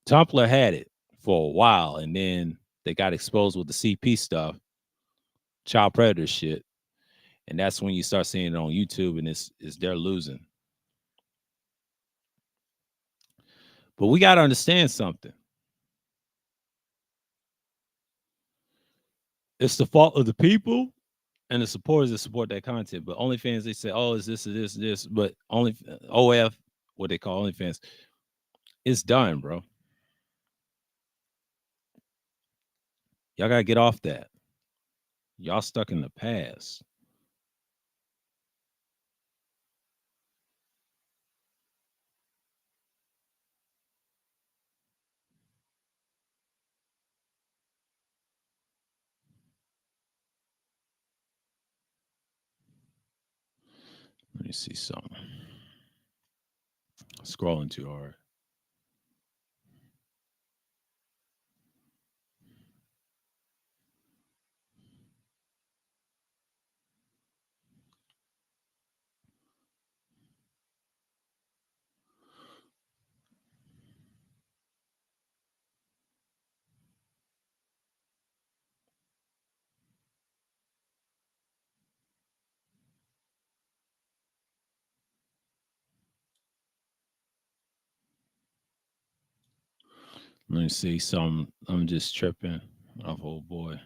Tumblr had it for a while and then they got exposed with the CP stuff, child predator shit. And that's when you start seeing it on YouTube and it's they're losing. But we got to understand something. It's the fault of the people and the supporters that support that content. But OnlyFans, they say, oh, is this, or this, or this. But only OF, what they call OnlyFans, it's done, bro. Y'all got to get off that. Y'all stuck in the past. Let me see something. Scrolling too hard. Let me see some. I'm just tripping off old boy.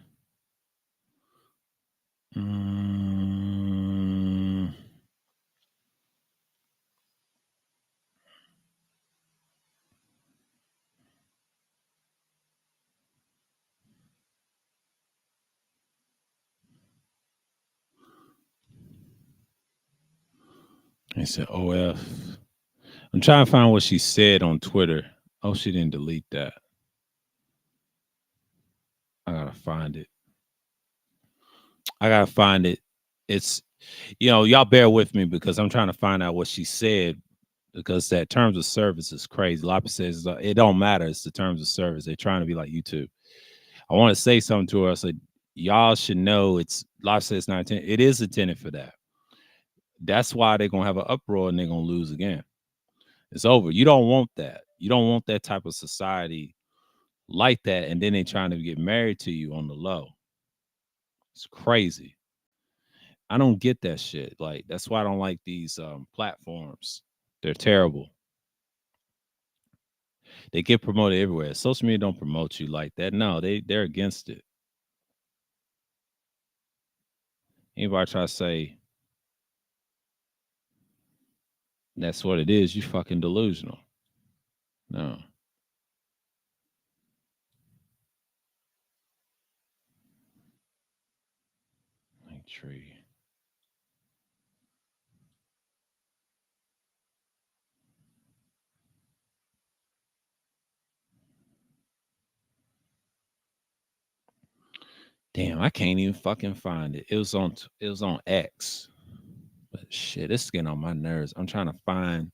Mm, I said OF. I'm trying to find what she said on Twitter. Oh, she didn't delete that. I gotta find it. I gotta find it. It's y'all bear with me because I'm trying to find out what she said because that terms of service is crazy. A lot of people says it don't matter. It's the terms of service. They're trying to be like YouTube. I want to say something to her. I said, y'all should know it's life says not intended. It is intended for that. That's why they're gonna have an uproar and they're gonna lose again. It's over. You don't want that. You don't want that type of society like that. And then they trying to get married to you on the low. It's crazy. I don't get that shit. Like that's why I don't like these platforms. They're terrible. They get promoted everywhere. Social media don't promote you like that. No, they're against it. Anybody try to say that's what it is, you fucking delusional. No. Like tree. Damn, I can't even fucking find it. It was on X. But shit, it's getting on my nerves. I'm trying to find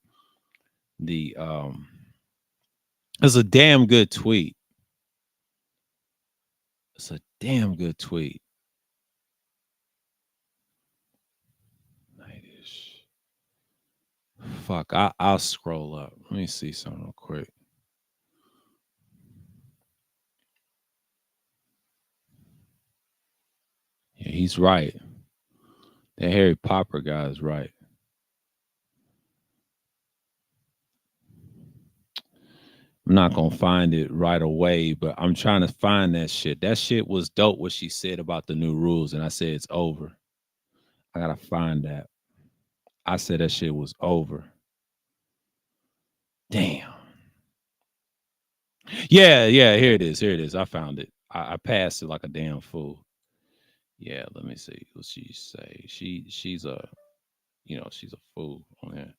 the it's a damn good tweet. It's a damn good tweet. Nightish. Fuck, I'll scroll up. Let me see something real quick. Yeah, he's right. That Harry Popper guy is right. I'm not gonna find it right away, but I'm trying to find that shit. That shit was dope what she said about the new rules, and I said it's over. I gotta find that. I said that shit was over. Damn. Yeah, yeah, here it is. Here it is. I found it. I passed it like a damn fool. Yeah, let me see what she say. She's a she's a fool on there.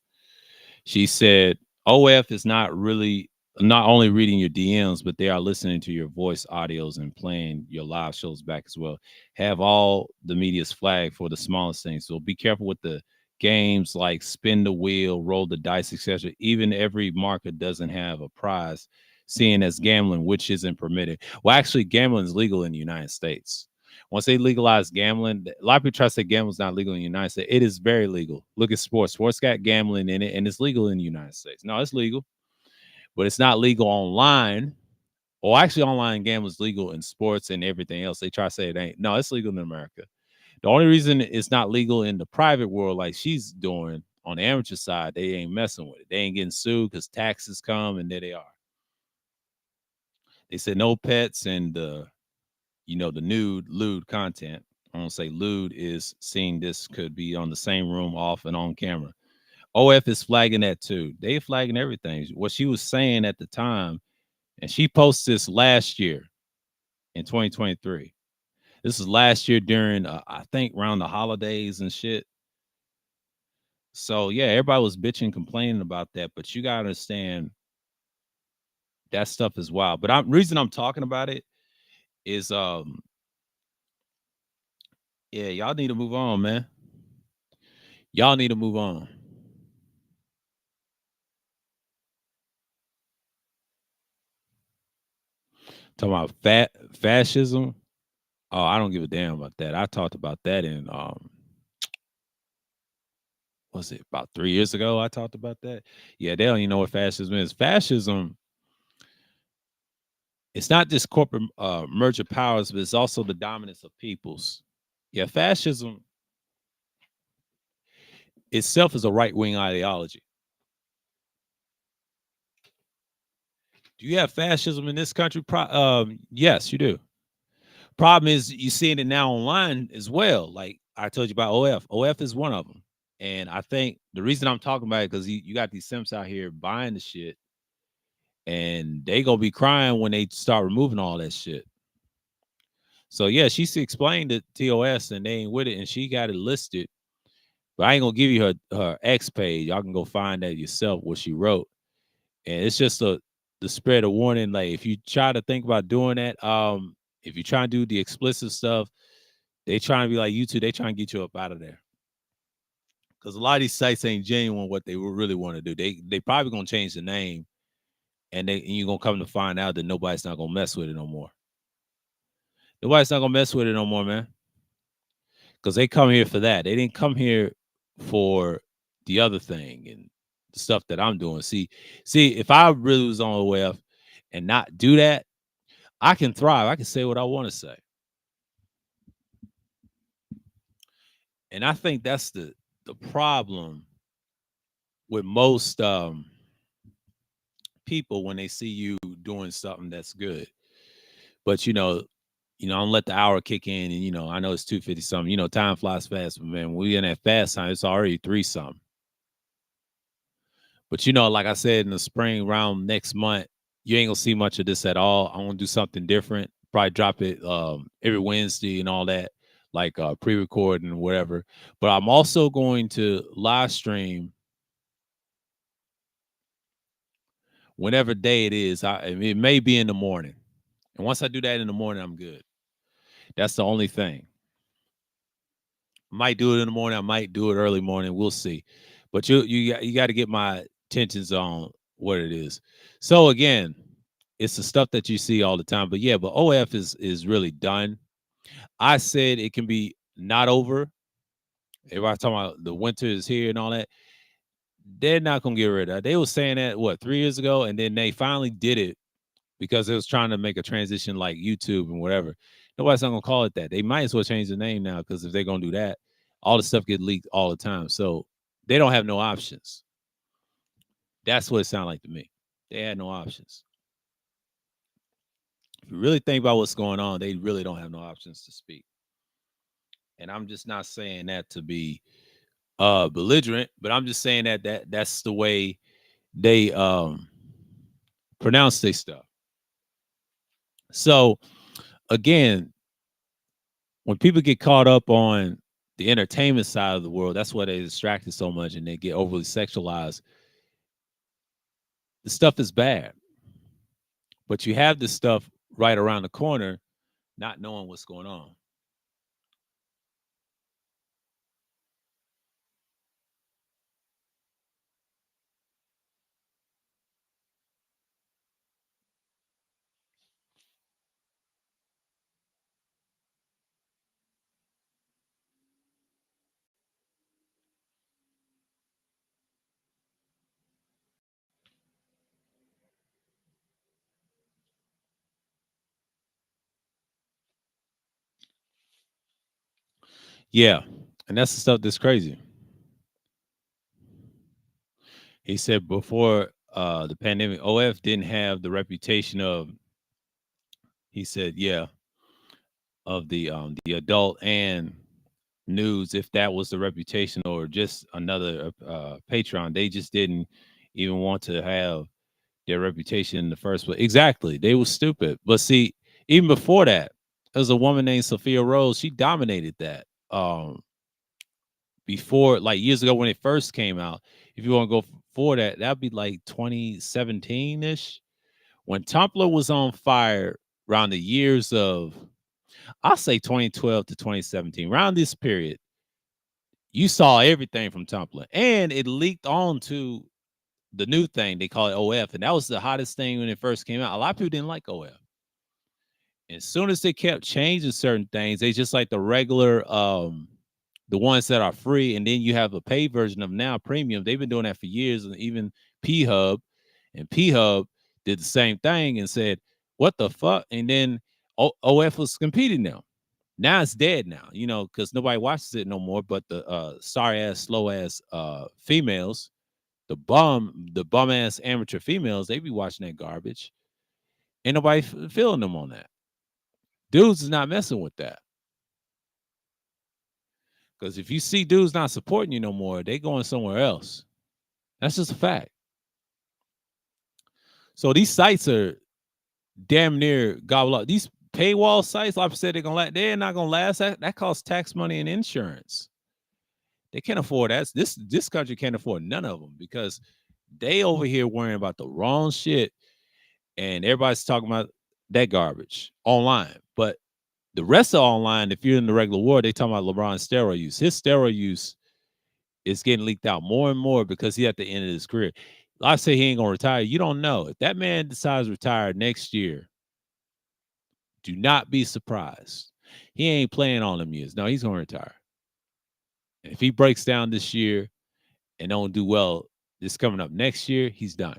She said, OF is not only reading your DMs, but they are listening to your voice audios and playing your live shows back as well. Have all the media's flag for the smallest things. So be careful with the games like spin the wheel, roll the dice, etc. Even every market doesn't have a prize, seeing as gambling, which isn't permitted. Well, actually, gambling is legal in the United States. Once they legalize gambling, a lot of people try to say gambling's not legal in the United States. It is very legal. Look at sports. Sports got gambling in it, and it's legal in the United States. No, it's legal, but it's not legal online. Well, actually, online gambling is legal in sports and everything else. They try to say it ain't. No, it's legal in America. The only reason it's not legal in the private world, like she's doing on the amateur side, they ain't messing with it. They ain't getting sued because taxes come, and there they are. They said no pets and the nude, lewd content. I don't say lewd is seeing this could be on the same room, off and on camera. OF is flagging that too. They flagging everything. What she was saying at the time, and she posted this last year in 2023. This is last year during, I think, around the holidays and shit. So yeah, everybody was bitching, complaining about that. But you gotta understand that stuff is wild. But reason I'm talking about it is, yeah, y'all need to move on, man. Y'all need to move on. Talking about fascism. Oh, I don't give a damn about that. I talked about that in was it about 3 years ago? I talked about that. Yeah, they don't even know what fascism is. Fascism, it's not just corporate merger powers, but it's also the dominance of peoples. Yeah, fascism itself is a right wing ideology. Do you have fascism in this country? Yes, you do. Problem is, you seeing it now online as well. Like I told you about OF. OF is one of them. And I think the reason I'm talking about it because you got these simps out here buying the shit, and they gonna be crying when they start removing all that shit. So yeah, she explained it TOS and they ain't with it, and she got it listed. But I ain't gonna give you her X page. Y'all can go find that yourself what she wrote. And it's just the spread of warning. Like if you try to think about doing that, if you try to do the explicit stuff, they trying to be like YouTube, they trying to get you up out of there. Because a lot of these sites ain't genuine what they really want to do. They probably gonna change the name, and you're gonna come to find out that nobody's not gonna mess with it no more. Nobody's not gonna mess with it no more, man. Because they come here for that. They didn't come here for the other thing and the stuff that I'm doing. See, if I really was on the web and not do that, I can thrive. I can say what I want to say. And I think that's the problem with most people when they see you doing something that's good. But I'm let the hour kick in, and I know it's 2:50 something. Time flies fast, but man, when we in that fast time, it's already 3 something. But like I said, in the spring round next month, you ain't gonna see much of this at all. I'm gonna do something different. Probably drop it every Wednesday and all that, like pre-recording and whatever. But I'm also going to live stream whenever day it is. It may be in the morning, and once I do that in the morning, I'm good. That's the only thing. Might do it in the morning. I might do it early morning. We'll see. But you got to get my attentions on what it is. So again, it's the stuff that you see all the time. But yeah, but OF is really done. I said it can be not over. Everybody talking about the winter is here and all that. They're not gonna get rid of it. They were saying that 3 years ago, and then they finally did it because it was trying to make a transition like YouTube and whatever. Nobody's not gonna call it that. They might as well change the name now because if they're gonna do that, all the stuff get leaked all the time. So they don't have no options. That's what it sounded like to me. They had no options. If you really think about what's going on, they really don't have no options to speak. And I'm just not saying that to be belligerent, but I'm just saying that's the way they pronounce their stuff. So again, when people get caught up on the entertainment side of the world, that's why they distracted so much and they get overly sexualized. The stuff is bad, but you have this stuff right around the corner, not knowing what's going on. Yeah, and that's the stuff that's crazy. He said before the pandemic, OF didn't have the reputation of. He said, yeah, of the adult and news, if that was the reputation or just another Patreon. They just didn't even want to have their reputation in the first place. Exactly. They were stupid. But see, even before that, there was a woman named Sophia Rose. She dominated that. Before, like years ago when it first came out. If you want to go for that, that'd be like 2017-ish. When Tumblr was on fire around the years of, I'll say 2012 to 2017, around this period, you saw everything from Tumblr. And it leaked on to the new thing. They call it OF. And that was the hottest thing when it first came out. A lot of people didn't like OF. As soon as they kept changing certain things, they just like the regular, the ones that are free, and then you have a paid version of now premium. They've been doing that for years, and even P Hub, and P Hub did the same thing and said, "What the fuck?" And then OF was competing them. Now it's dead now, because nobody watches it no more. But the sorry ass, slow ass females, the bum ass amateur females, they be watching that garbage. Ain't nobody feeling them on that. Dudes is not messing with that. Because if you see dudes not supporting you no more, they going somewhere else. That's just a fact. So these sites are damn near gobble up. These paywall sites, like I said, they're not gonna last. That costs tax money and insurance. They can't afford that. This country can't afford none of them because they over here worrying about the wrong shit, and everybody's talking about that garbage online. But the rest of online, if you're in the regular world, they talking about LeBron's steroid use. His steroid use is getting leaked out more and more because he at the end of his career. I say he ain't gonna retire. You don't know. If that man decides to retire next year, do not be surprised. He ain't playing all them years. No, he's gonna retire. And if he breaks down this year and don't do well this coming up next year, he's done.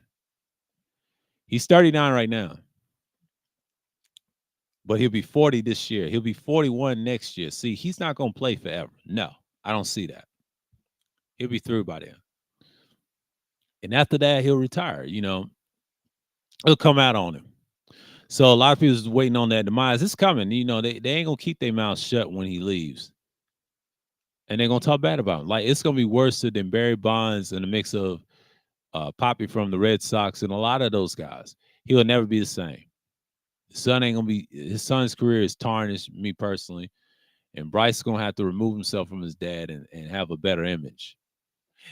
He's 39 right now, but he'll be 40 this year. He'll be 41 next year. See, he's not gonna play forever. No. I don't see that. He'll be through by then. And after that, he'll retire. It'll come out on him. So a lot of people is waiting on that demise. It's coming. They ain't gonna keep their mouths shut when he leaves. And they're gonna talk bad about him. Like it's gonna be worse than Barry Bonds and a mix of Poppy from the Red Sox and a lot of those guys. He'll never be the same. His son's career is tarnished, me personally. And Bryce is gonna have to remove himself from his dad and have a better image.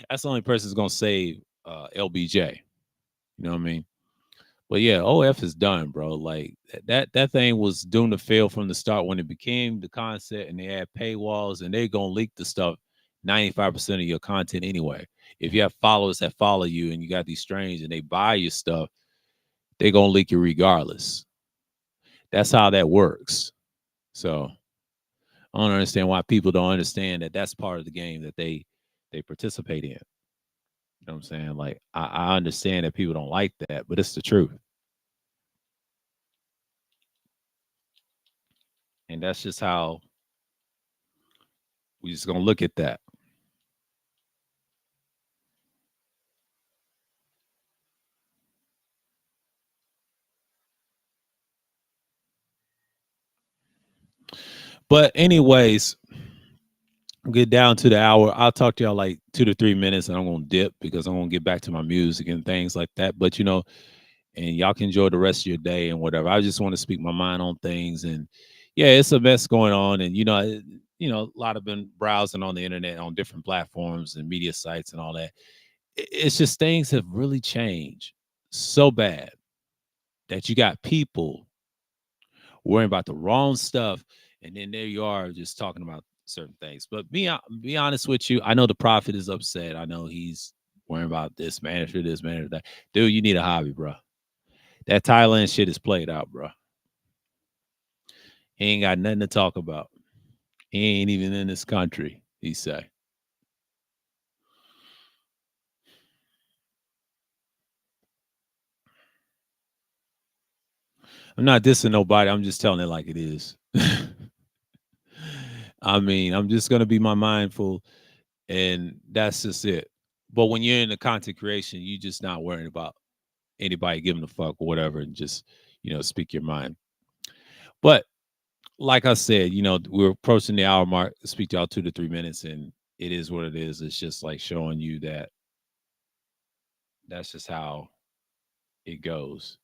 That's the only person that's gonna save LBJ. You know what I mean? But yeah, OF is done, bro. Like that thing was doomed to fail from the start when it became the concept and they had paywalls and they're gonna leak the stuff 95% of your content anyway. If you have followers that follow you and you got these strangers and they buy your stuff, they're gonna leak you regardless. That's how that works. So I don't understand why people don't understand that that's part of the game that they participate in. You know what I'm saying? Like I understand that people don't like that, but it's the truth. And that's just how we just gonna look at that. But anyways, get down to the hour. I'll talk to y'all like 2 to 3 minutes, and I'm gonna dip because I'm gonna get back to my music and things like that. But and y'all can enjoy the rest of your day and whatever. I just want to speak my mind on things, and yeah, it's a mess going on, and a lot of been browsing on the internet on different platforms and media sites and all that. It's just things have really changed so bad that you got people worrying about the wrong stuff, and then there you are just talking about certain things. But be honest with you, I know the prophet is upset. I know he's worrying about this manager, that. Dude, you need a hobby, bro. That Thailand shit is played out, bro. He ain't got nothing to talk about. He ain't even in this country, he say. I'm not dissing nobody. I'm just telling it like it is. I mean, I'm just gonna be my mindful, and that's just it. But when you're in the content creation, you just not worrying about anybody giving a fuck or whatever, and just speak your mind. But like I said, we're approaching the hour mark. Speak to y'all 2 to 3 minutes, and it is what it is. It's just like showing you that that's just how it goes.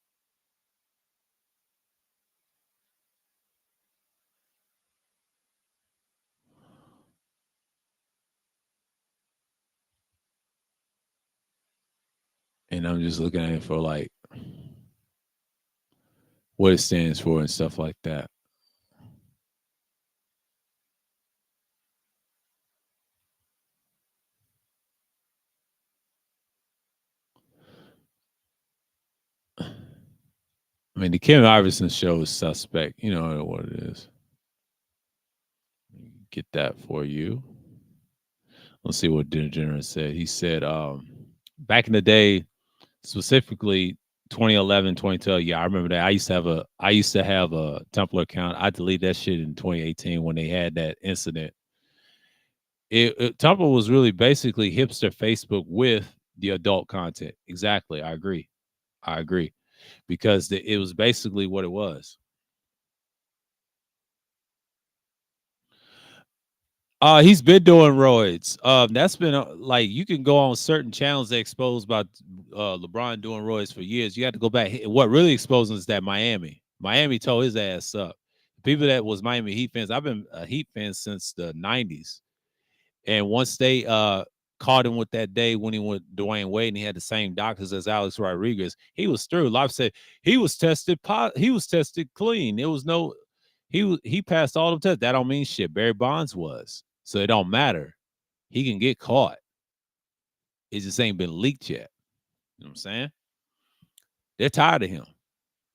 And I'm just looking at it for like what it stands for and stuff like that. I mean, the Kim Iverson show is suspect. You know what it is. Get that for you. Let's see what Dinner said. He said, back in the day, specifically 2011, 2012. Yeah, I remember that. I used to have a Tumblr account. I deleted that shit in 2018 when they had that incident. Tumblr was really basically hipster Facebook with the adult content. Exactly. I agree. I agree because it was basically what it was. He's been doing roids. That's been like you can go on certain channels that expose about LeBron doing roids for years. You have to go back. What really exposing is that Miami tore his ass up. People that was Miami Heat fans. I've been a Heat fan since the '90s, and once they caught him with that day when he went Dwayne Wade and he had the same doctors as Alex Rodriguez, he was through. Life said he was tested he was tested clean. There was no he passed all the tests. That don't mean shit. Barry Bonds was. So it don't matter. He can get caught. It just ain't been leaked yet. You know what I'm saying? They're tired of him.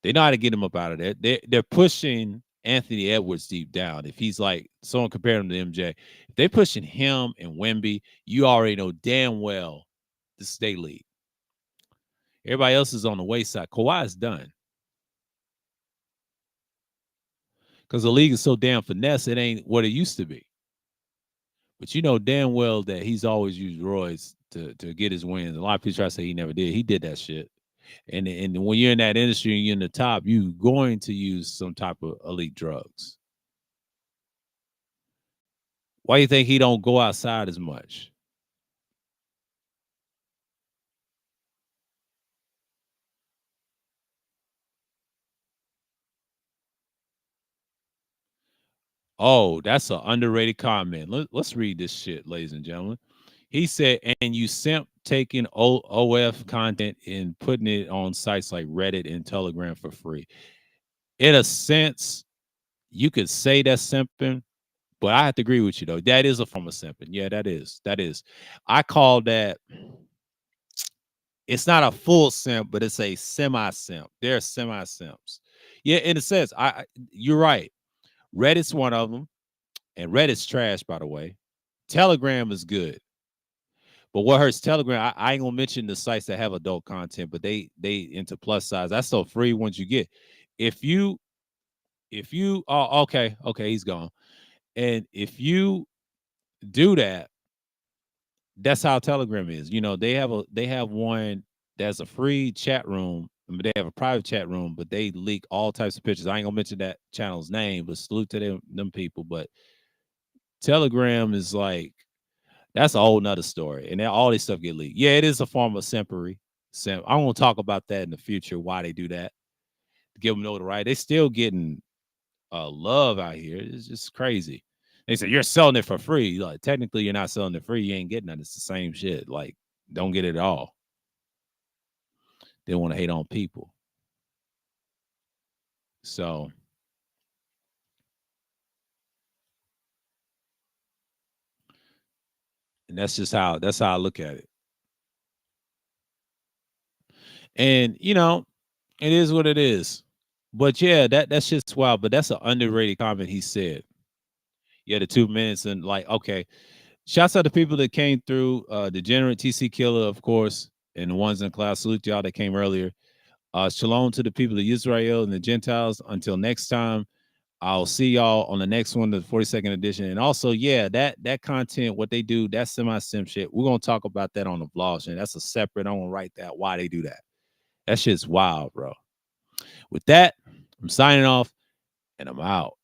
They know how to get him up out of there. They're pushing Anthony Edwards deep down. If he's like someone compared him to MJ, if they're pushing him and Wemby, you already know damn well the state league. Everybody else is on the wayside. Kawhi is done because the league is so damn finesse. It ain't what it used to be. But you know damn well that he's always used roids to get his wins. A lot of people try to say he never did. He did that shit. And when you're in that industry and you're in the top, you going to use some type of elite drugs. Why do you think he don't go outside as much? Oh, that's an underrated comment. Let's read this shit, ladies and gentlemen. He said, and you simp taking OF content and putting it on sites like Reddit and Telegram for free. In a sense, you could say that's simping, but I have to agree with you though. That is a form of simping. Yeah, that is. That is. I call that. It's not a full simp, but it's a semi simp. They're semi simps. Yeah, in a sense, you're right. Reddit's one of them, and Reddit's trash, by the way. Telegram is good. But what hurts Telegram, I ain't gonna mention the sites that have adult content, but they into plus size. That's so free once you get. If you oh okay, he's gone. And if you do that, that's how Telegram is. You know, they have one that's a free chat room, but they have a private chat room, but they leak all types of pictures. I ain't gonna mention that channel's name, but salute to them people. But Telegram is like that's a whole nother story. And then all this stuff get leaked. Yeah, it is a form of simpery. I'm gonna talk about that in the future, why they do that. Give them notoriety. They still getting love out here. It's just crazy. They say you're selling it for free. Like technically, you're not selling it free. You ain't getting that. It's the same shit. Like don't get it at all. They want to hate on people. So, and that's how I look at it. And you know, it is what it is. But yeah, that's just wild. But that's an underrated comment he said. Yeah, the 2 minutes and like okay. Shouts out to people that came through. Degenerate TC Killer, of course, and the ones in class. Salute to y'all that came earlier. Shalom to the people of Israel and the Gentiles. Until next time, I'll see y'all on the next one, the 42nd edition. And also, yeah, that content, what they do, that's semi-sim shit. We're gonna talk about that on the vlog. And that's a separate. I'm gonna write that why they do that. That shit's wild, bro. With that, I'm signing off and I'm out.